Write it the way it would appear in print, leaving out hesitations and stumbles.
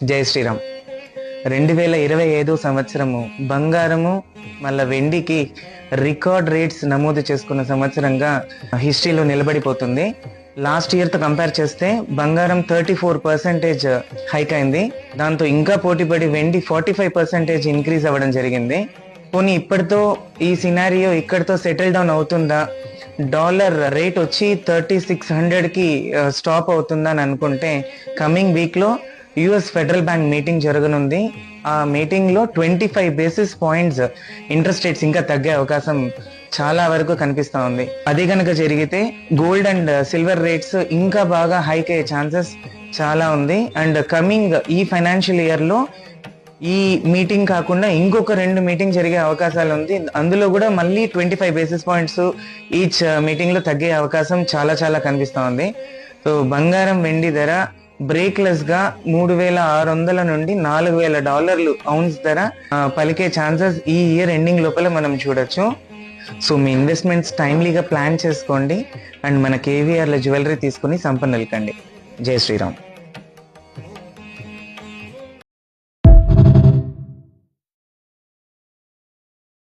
జై శ్రీరామ్. 2025 సంవత్సరము బంగారము మళ్ళీ వెండికి రికార్డ్ రేట్స్ నమోదు చేసుకున్న సంవత్సరంగా హిస్టరీలో నిలబడిపోతుంది. లాస్ట్ ఇయర్తో కంపేర్ చేస్తే బంగారం 34% హైక్ అయింది. దాంతో ఇంకా పోటీపడి వెండి 45% ఇంక్రీజ్ అవ్వడం జరిగింది. పోనీ ఇప్పటితో ఈ సినారియో ఇక్కడితో సెటిల్ డౌన్ అవుతుందా, డాలర్ రేట్ వచ్చి 3600కి స్టాప్ అవుతుందా అని అనుకుంటే, కమింగ్ వీక్లో యుఎస్ ఫెడరల్ బ్యాంక్ మీటింగ్ జరగనుంది. ఆ మీటింగ్లో 25 బేసిస్ పాయింట్స్ ఇంట్రెస్ట్ రేట్స్ ఇంకా తగ్గే అవకాశం చాలా వరకు కనిపిస్తూ ఉంది. అది కనుక జరిగితే గోల్డ్ అండ్ సిల్వర్ రేట్స్ ఇంకా బాగా హైక్ అయ్యే ఛాన్సెస్ చాలా ఉంది. అండ్ కమింగ్ ఈ ఫైనాన్షియల్ ఇయర్లో ఈ మీటింగ్ కాకుండా ఇంకొక 2 మీటింగ్ జరిగే అవకాశాలు ఉంది. అందులో కూడా మళ్ళీ 25 బేసిస్ పాయింట్స్ ఈచ్ మీటింగ్లో తగ్గే అవకాశం చాలా కనిపిస్తూ ఉంది. సో బంగారం వెండి ధర బ్రేక్లెస్ గా 3600 నుండి $4000 ఔన్స్ ధర పలికే ఛాన్సెస్ ఈ ఇయర్ ఎండింగ్ లోపల మనం చూడొచ్చు. సో మీ ఇన్వెస్ట్మెంట్స్ టైమ్లీగా ప్లాన్ చేసుకోండి అండ్ మన కేవీఆర్ల జ్యువెలరీ తీసుకుని సంపన్నులు కండి. జై శ్రీరామ్.